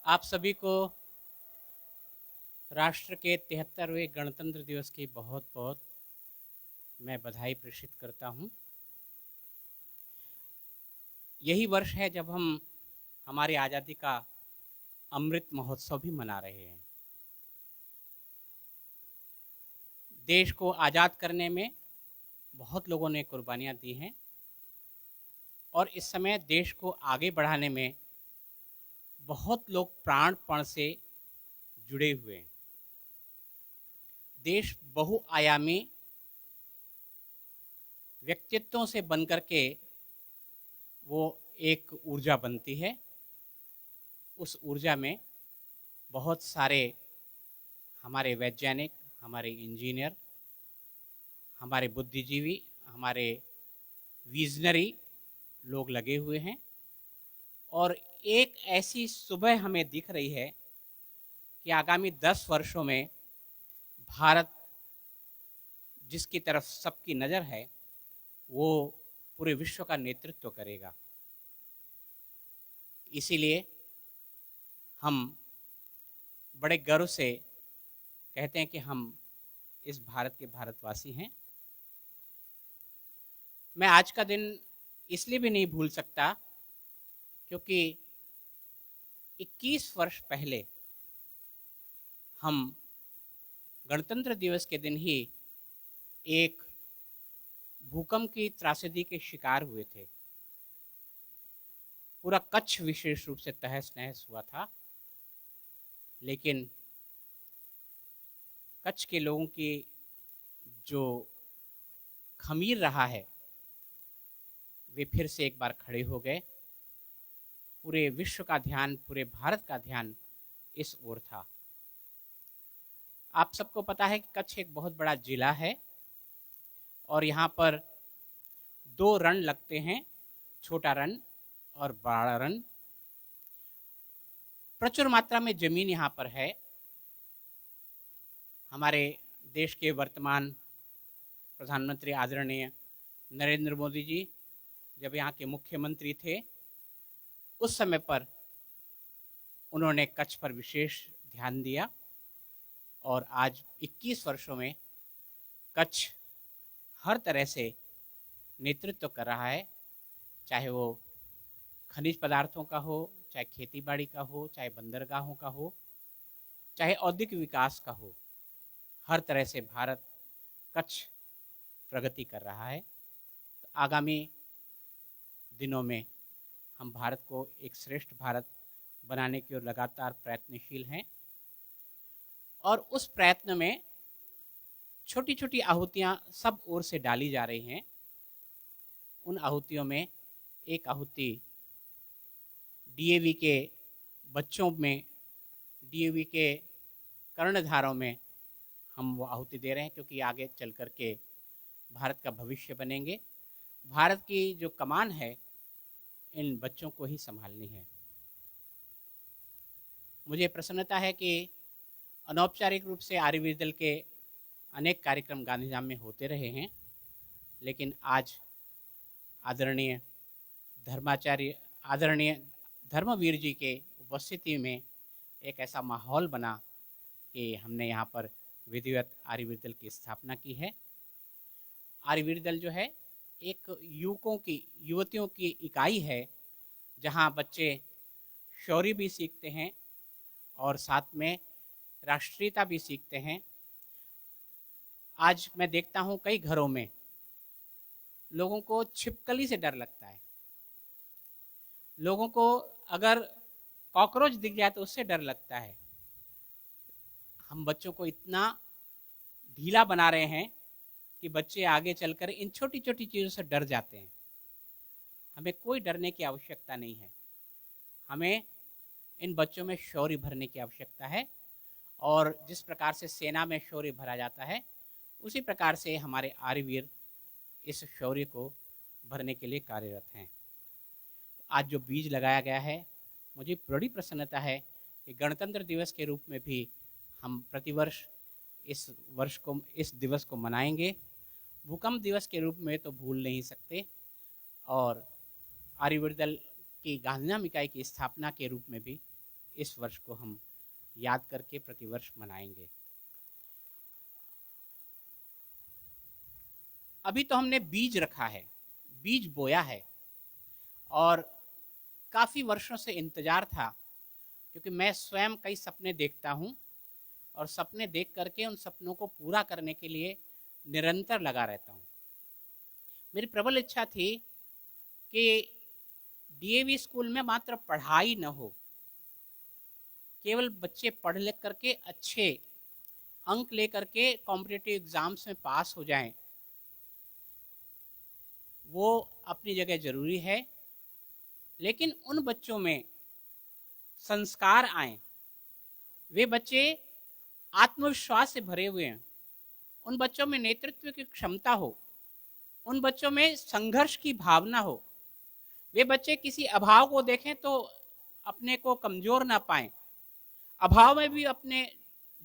आप सभी को राष्ट्र के 73वें गणतंत्र दिवस की बहुत बहुत मैं बधाई प्रेषित करता हूं। यही वर्ष है जब हम हमारी आज़ादी का अमृत महोत्सव भी मना रहे हैं। देश को आज़ाद करने में बहुत लोगों ने कुर्बानियां दी हैं और इस समय देश को आगे बढ़ाने में बहुत लोग प्राणपण से जुड़े हुए हैं। देश बहुआयामी व्यक्तित्वों से बनकर के वो एक ऊर्जा बनती है। उस ऊर्जा में बहुत सारे हमारे वैज्ञानिक, हमारे इंजीनियर, हमारे बुद्धिजीवी, हमारे विजनरी लोग लगे हुए हैं और एक ऐसी सुबह हमें दिख रही है कि आगामी 10 वर्षों में भारत जिसकी तरफ सबकी नज़र है वो पूरे विश्व का नेतृत्व करेगा। इसीलिए हम बड़े गर्व से कहते हैं कि हम इस भारत के भारतवासी हैं। मैं आज का दिन इसलिए भी नहीं भूल सकता क्योंकि 21 वर्ष पहले हम गणतंत्र दिवस के दिन ही एक भूकंप की त्रासदी के शिकार हुए थे। पूरा कच्छ विशेष रूप से तहस नहस हुआ था, लेकिन कच्छ के लोगों की जो खमीर रहा है वे फिर से एक बार खड़े हो गए। पूरे विश्व का ध्यान, पूरे भारत का ध्यान इस ओर था। आप सबको पता है कि कच्छ एक बहुत बड़ा जिला है और यहाँ पर 2 रण लगते हैं, छोटा रण और बड़ा रण। प्रचुर मात्रा में जमीन यहाँ पर है। हमारे देश के वर्तमान प्रधानमंत्री आदरणीय नरेंद्र मोदी जी जब यहाँ के मुख्यमंत्री थे उस समय पर उन्होंने कच्छ पर विशेष ध्यान दिया और आज 21 वर्षों में कच्छ हर तरह से नेतृत्व कर रहा है, चाहे वो खनिज पदार्थों का हो, चाहे खेती बाड़ी का हो, चाहे बंदरगाहों का हो, चाहे औद्योगिक विकास का हो। हर तरह से भारत कच्छ प्रगति कर रहा है। तो आगामी दिनों में हम भारत को एक श्रेष्ठ भारत बनाने की ओर लगातार प्रयत्नशील हैं और उस प्रयत्न में छोटी छोटी आहुतियाँ सब ओर से डाली जा रही हैं। उन आहुतियों में एक आहुति डीएवी के बच्चों में, डीएवी के कर्णधारों में हम वो आहुति दे रहे हैं क्योंकि आगे चल कर के भारत का भविष्य बनेंगे। भारत की जो कमान है इन बच्चों को ही संभालनी है। मुझे प्रसन्नता है कि अनौपचारिक रूप से आर्यवीर दल के अनेक कार्यक्रम गांधीधाम में होते रहे हैं, लेकिन आज आदरणीय धर्मवीर जी के उपस्थिति में एक ऐसा माहौल बना कि हमने यहाँ पर विधिवत आर्यवीर दल की स्थापना की है। आर्यवीर दल जो है एक युवतियों की इकाई है जहाँ बच्चे शौर्य भी सीखते हैं और साथ में राष्ट्रीयता भी सीखते हैं। आज मैं देखता हूँ कई घरों में लोगों को छिपकली से डर लगता है। लोगों को अगर कॉकरोच दिख जाए तो उससे डर लगता है। हम बच्चों को इतना ढीला बना रहे हैं कि बच्चे आगे चलकर इन छोटी छोटी चीज़ों से डर जाते हैं। हमें कोई डरने की आवश्यकता नहीं है। हमें इन बच्चों में शौर्य भरने की आवश्यकता है और जिस प्रकार से सेना में शौर्य भरा जाता है उसी प्रकार से हमारे आर्यवीर इस शौर्य को भरने के लिए कार्यरत हैं। आज जो बीज लगाया गया है, मुझे बड़ी प्रसन्नता है कि गणतंत्र दिवस के रूप में भी हम प्रतिवर्ष इस दिवस को मनाएंगे। भूकंप दिवस के रूप में तो भूल नहीं सकते और आर्यवीर दल की गांधीधाम इकाई की स्थापना के रूप में भी इस वर्ष को हम याद करके प्रतिवर्ष मनाएंगे। अभी तो हमने बीज रखा है, बीज बोया है, और काफ़ी वर्षों से इंतज़ार था, क्योंकि मैं स्वयं कई सपने देखता हूँ और सपने देख करके उन सपनों को पूरा करने के लिए निरंतर लगा रहता हूँ। मेरी प्रबल इच्छा थी कि डीएवी स्कूल में मात्र पढ़ाई न हो, केवल बच्चे पढ़ लिख करके अच्छे अंक लेकर के कॉम्पिटिटिव एग्जाम्स में पास हो जाएं, वो अपनी जगह जरूरी है, लेकिन उन बच्चों में संस्कार आए, वे बच्चे आत्मविश्वास से भरे हुए हैं, उन बच्चों में नेतृत्व की क्षमता हो, उन बच्चों में संघर्ष की भावना हो, वे बच्चे किसी अभाव को देखें तो अपने को कमजोर ना पाएं, अभाव में भी अपने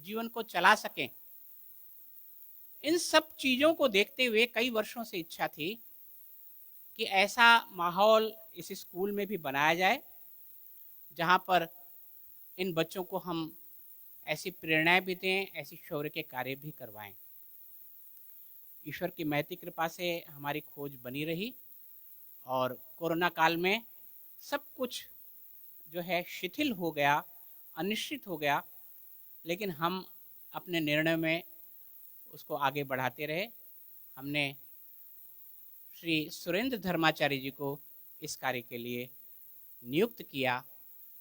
जीवन को चला सकें। इन सब चीज़ों को देखते हुए कई वर्षों से इच्छा थी कि ऐसा माहौल इस स्कूल में भी बनाया जाए, जहाँ पर इन बच्चों को हम ऐसी प्रेरणाएं भी दें, ऐसी शौर्य के कार्य भी करवाएं। ईश्वर की महती कृपा से हमारी खोज बनी रही, और कोरोना काल में सब कुछ जो है शिथिल हो गया, अनिश्चित हो गया, लेकिन हम अपने निर्णय में उसको आगे बढ़ाते रहे। हमने श्री सुरेंद्र धर्माचार्य जी को इस कार्य के लिए नियुक्त किया,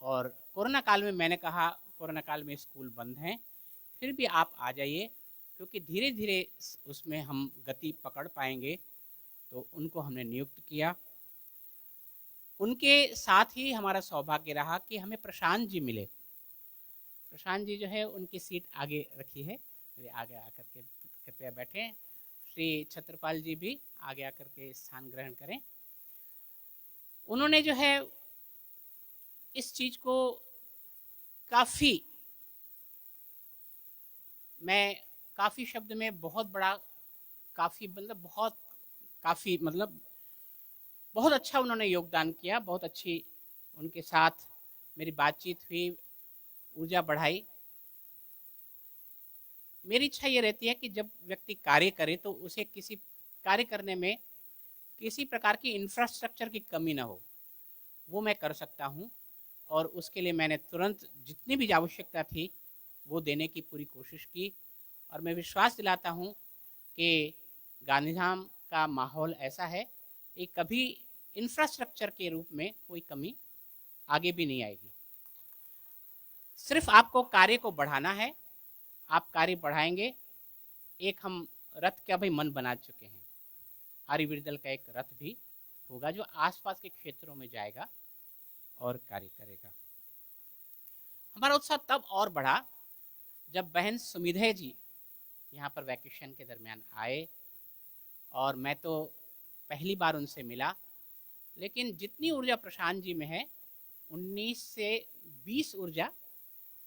और कोरोना काल में मैंने कहा कोरोना काल में स्कूल बंद हैं, फिर भी आप आ जाइए, क्योंकि धीरे धीरे उसमें हम गति पकड़ पाएंगे। तो उनको हमने नियुक्त किया। उनके साथ ही हमारा सौभाग्य रहा कि हमें प्रशांत जी मिले। प्रशांत जी जो है उनकी सीट आगे रखी है, आगे आकर के कृपया बैठें। श्री छत्रपाल जी भी आगे आकर के स्थान ग्रहण करें। उन्होंने जो है इस चीज को काफी शब्द में बहुत बड़ा, काफी मतलब बहुत अच्छा उन्होंने योगदान किया। बहुत अच्छी उनके साथ मेरी बातचीत हुई, ऊर्जा बढ़ाई। मेरी इच्छा ये रहती है कि जब व्यक्ति कार्य करे तो उसे किसी कार्य करने में किसी प्रकार की इंफ्रास्ट्रक्चर की कमी ना हो, वो मैं कर सकता हूँ, और उसके लिए मैंने तुरंत जितनी भी आवश्यकता थी वो देने की पूरी कोशिश की। और मैं विश्वास दिलाता हूँ कि गांधीधाम का माहौल ऐसा है कि कभी इंफ्रास्ट्रक्चर के रूप में कोई कमी आगे भी नहीं आएगी। सिर्फ आपको कार्य को बढ़ाना है, आप कार्य बढ़ाएंगे। एक हम रथ का भी मन बना चुके हैं, आर्यवीर दल का एक रथ भी होगा जो आसपास के क्षेत्रों में जाएगा और कार्य करेगा। हमारा उत्साह तब और बढ़ा जब बहन सुमिधे जी यहाँ पर वैकेशन के दरमियान आए, और मैं तो पहली बार उनसे मिला, लेकिन जितनी ऊर्जा प्रशांत जी में है 19 से 20 ऊर्जा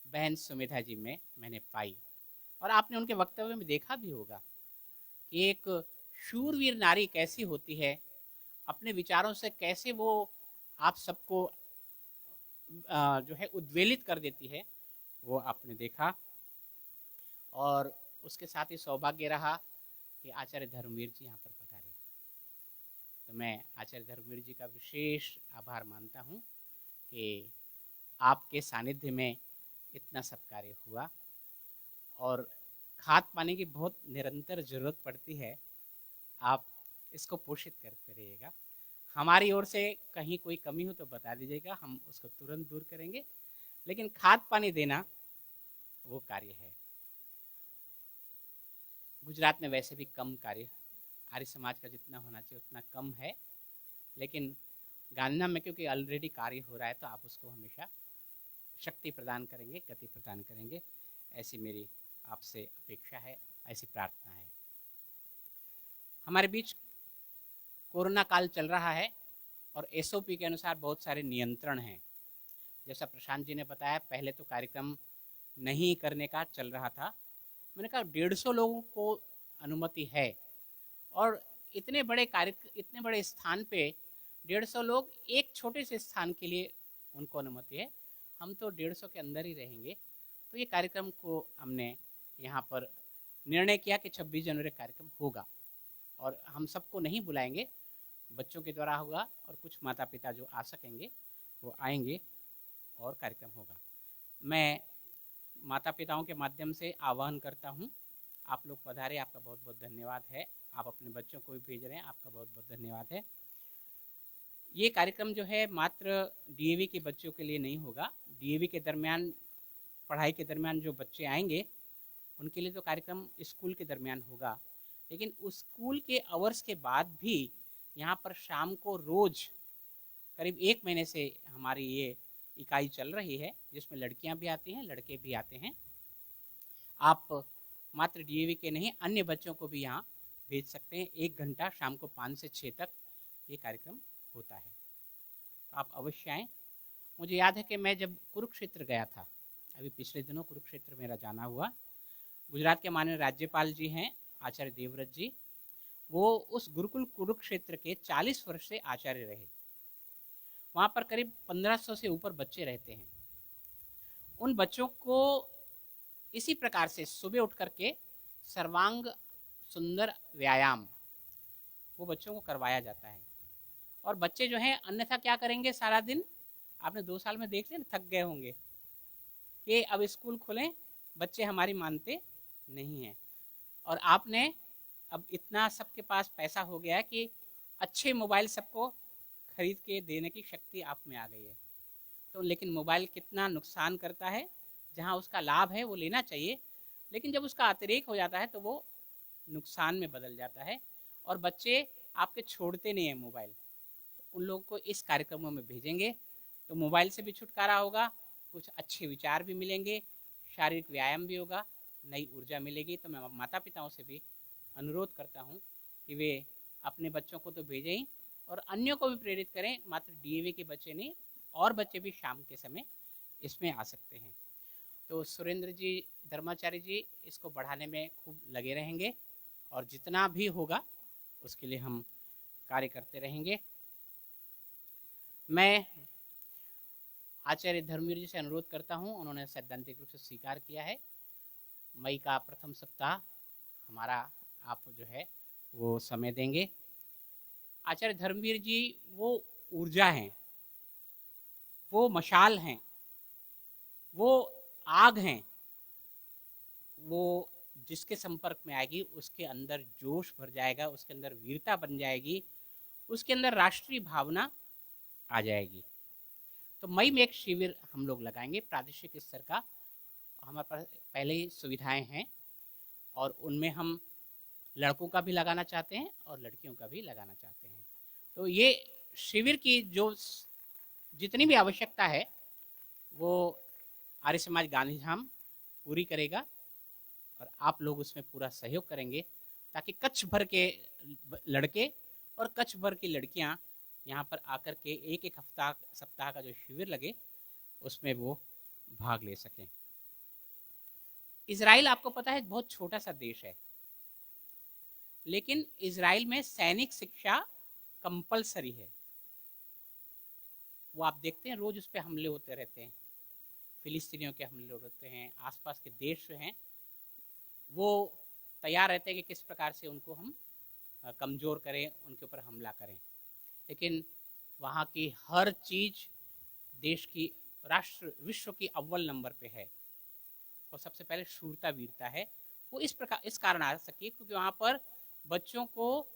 बहन सुमिधा जी में मैंने पाई। और आपने उनके वक्तव्य में देखा भी होगा कि एक शूरवीर नारी कैसी होती है, अपने विचारों से कैसे वो आप सबको जो है उद्वेलित कर देती है, वो आपने देखा। और उसके साथ ही सौभाग्य रहा कि आचार्य धर्मवीर जी यहाँ पर पधारे। तो मैं आचार्य धर्मवीर जी का विशेष आभार मानता हूँ कि आपके सानिध्य में इतना सब कार्य हुआ। और खाद पानी की बहुत निरंतर जरूरत पड़ती है, आप इसको पोषित करते रहिएगा। हमारी ओर से कहीं कोई कमी हो तो बता दीजिएगा, हम उसको तुरंत दूर करेंगे, लेकिन खाद पानी देना वो कार्य है। गुजरात में वैसे भी कम कार्य आर्य समाज का जितना होना चाहिए उतना कम है, लेकिन गांधीधाम में क्योंकि ऑलरेडी कार्य हो रहा है तो आप उसको हमेशा शक्ति प्रदान करेंगे, गति प्रदान करेंगे, ऐसी मेरी आपसे अपेक्षा है, ऐसी प्रार्थना है। हमारे बीच कोरोना काल चल रहा है और एसओपी के अनुसार बहुत सारे नियंत्रण हैं। जैसा प्रशांत जी ने बताया, पहले तो कार्यक्रम नहीं करने का चल रहा था। मैंने कहा 150 लोगों को अनुमति है, और इतने बड़े स्थान पे 150 लोग एक छोटे से स्थान के लिए उनको अनुमति है। हम तो 150 के अंदर ही रहेंगे। तो ये कार्यक्रम को हमने यहाँ पर निर्णय किया कि 26 जनवरी कार्यक्रम होगा और हम सबको नहीं बुलाएंगे, बच्चों के द्वारा होगा और कुछ माता पिता जो आ सकेंगे वो आएंगे और कार्यक्रम होगा। मैं माता पिताओं के माध्यम से आह्वान करता हूँ, आप लोग पधारे, आपका बहुत बहुत धन्यवाद है। आप अपने बच्चों को भी भेज रहे हैं, आपका बहुत बहुत धन्यवाद है। ये कार्यक्रम जो है मात्र डीएवी के बच्चों के लिए नहीं होगा। डीएवी के दरमियान, पढ़ाई के दरमियान जो बच्चे आएंगे उनके लिए तो कार्यक्रम स्कूल के दरमियान होगा, लेकिन उस स्कूल के आवर्स के बाद भी यहाँ पर शाम को रोज करीब 1 महीने से हमारी ये इकाई चल रही है, जिसमें लड़कियां भी आती हैं, लड़के भी आते हैं। आप मात्र डीएवी के नहीं, अन्य बच्चों को भी यहाँ भेज सकते हैं। 1 घंटा शाम को 5 से 6 तक ये कार्यक्रम होता है, तो आप अवश्य आएँ। मुझे याद है कि मैं जब कुरुक्षेत्र गया था, अभी पिछले दिनों कुरुक्षेत्र मेरा जाना हुआ, गुजरात के माननीय राज्यपाल जी हैं आचार्य देवव्रत जी, वो उस गुरुकुल कुरुक्षेत्र के 40 वर्ष से आचार्य रहे। वहाँ पर करीब 1500 से ऊपर बच्चे रहते हैं। उन बच्चों को इसी प्रकार से सुबह उठ करके सर्वांग सुंदर व्यायाम वो बच्चों को करवाया जाता है। और बच्चे जो हैं अन्यथा क्या करेंगे सारा दिन, आपने 2 साल में देख लिया, थक गए होंगे कि अब स्कूल खुलें, बच्चे हमारी मानते नहीं हैं। और आपने अब इतना सबके पास पैसा हो गया है कि अच्छे मोबाइल सबको खरीद के देने की शक्ति आप में आ गई है। तो लेकिन मोबाइल कितना नुकसान करता है, जहाँ उसका लाभ है वो लेना चाहिए, लेकिन जब उसका अतिरेक हो जाता है तो वो नुकसान में बदल जाता है और बच्चे आपके छोड़ते नहीं हैं मोबाइल। तो उन लोगों को इस कार्यक्रमों में भेजेंगे तो मोबाइल से भी छुटकारा होगा, कुछ अच्छे विचार भी मिलेंगे, शारीरिक व्यायाम भी होगा, नई ऊर्जा मिलेगी। तो मैं माता पिताओं से भी अनुरोध करता हूँ कि वे अपने बच्चों को तो भेजें ही और अन्यों को भी प्रेरित करें। मात्र डीएवी के बच्चे नहीं, और बच्चे भी शाम के समय इसमें आ सकते हैं। तो सुरेंद्र जी, धर्माचार्य जी इसको बढ़ाने में खूब लगे रहेंगे और जितना भी होगा उसके लिए हम कार्य करते रहेंगे। मैं आचार्य धर्मवीर जी से अनुरोध करता हूं, उन्होंने सैद्धांतिक रूप से स्वीकार किया है, मई का प्रथम सप्ताह हमारा आप जो है वो समय देंगे। आचार्य धर्मवीर जी वो ऊर्जा हैं, वो मशाल हैं, वो आग हैं, वो जिसके संपर्क में आएगी उसके अंदर जोश भर जाएगा, उसके अंदर वीरता बन जाएगी, उसके अंदर राष्ट्रीय भावना आ जाएगी। तो मई में एक शिविर हम लोग लगाएंगे प्रादेशिक स्तर का। हमारे पास पहले ही सुविधाएं हैं और उनमें हम लड़कों का भी लगाना चाहते हैं और लड़कियों का भी लगाना चाहते हैं। तो ये शिविर की जो जितनी भी आवश्यकता है वो आर्य समाज गांधीधाम पूरी करेगा और आप लोग उसमें पूरा सहयोग करेंगे ताकि कच्छ भर के लड़के और कच्छ भर की लड़कियां यहाँ पर आकर के एक सप्ताह का जो शिविर लगे उसमें वो भाग ले सकें। इजराइल आपको पता है बहुत छोटा सा देश है, लेकिन इजराइल में सैनिक शिक्षा कंपलसरी है। वो आप देखते हैं रोज उस पर हमले होते रहते हैं, फिलिस्तीनियों के हमले होते हैं, आसपास के देश जो हैं वो तैयार रहते हैं कि किस प्रकार से उनको हम कमज़ोर करें, उनके ऊपर हमला करें। लेकिन वहाँ की हर चीज़ देश की, राष्ट्र, विश्व की अव्वल नंबर पे है और सबसे पहले शूरता वीरता है। वो इस कारण आ सकी है क्योंकि वहाँ पर बच्चों को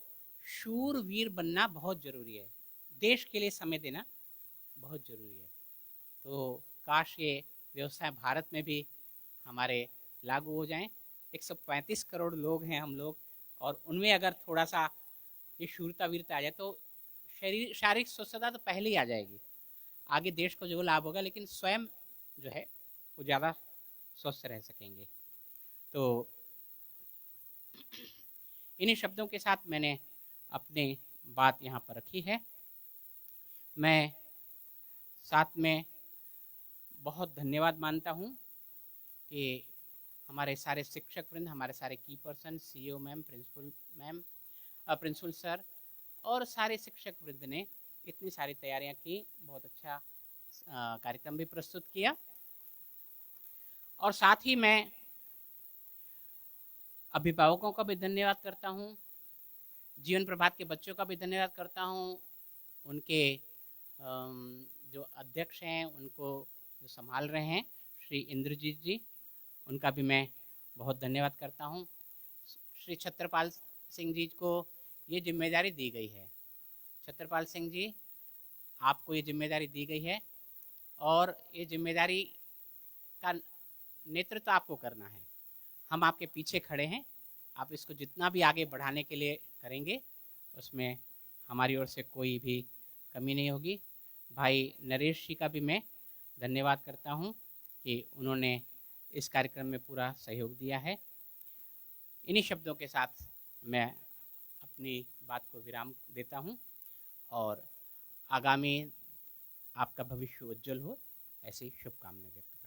शूर वीर बनना बहुत ज़रूरी है, देश के लिए समय देना बहुत ज़रूरी है। तो काश ये व्यवस्था भारत में भी हमारे लागू हो जाएं। 135 करोड़ लोग हैं हम लोग, और उनमें अगर थोड़ा सा ये शूरता वीरता आ जाए तो शारीरिक स्वस्थता तो पहले ही आ जाएगी, आगे देश को जो लाभ होगा, लेकिन स्वयं जो है वो ज़्यादा स्वस्थ रह सकेंगे। तो इन्हीं शब्दों के साथ मैंने अपनी बात यहाँ पर रखी है। मैं साथ में बहुत धन्यवाद मानता हूँ कि हमारे सारे शिक्षक वृंद, हमारे सारे key person, CEO ma'am, principal sir और सारे शिक्षक वृंद ने इतनी सारी तैयारियां की, बहुत अच्छा कार्यक्रम भी प्रस्तुत किया। और साथ ही मैं अभिभावकों का भी धन्यवाद करता हूँ, जीवन प्रभात के बच्चों का भी धन्यवाद करता हूँ, उनके जो अध्यक्ष हैं, उनको जो संभाल रहे हैं श्री इंद्रजीत जी, उनका भी मैं बहुत धन्यवाद करता हूँ। श्री छत्रपाल सिंह जी को ये जिम्मेदारी दी गई है। छत्रपाल सिंह जी, आपको ये जिम्मेदारी दी गई है और ये जिम्मेदारी का नेतृत्व आपको करना है। हम आपके पीछे खड़े हैं। आप इसको जितना भी आगे बढ़ाने के लिए करेंगे, उसमें हमारी ओर से कोई भी कमी नहीं होगी। भाई नरेश जी का भी मैं धन्यवाद करता हूं कि उन्होंने इस कार्यक्रम में पूरा सहयोग दिया है। इन्हीं शब्दों के साथ मैं अपनी बात को विराम देता हूं और आगामी आपका भविष्य उज्जवल हो, ऐसी शुभकामनाएं व्यक्त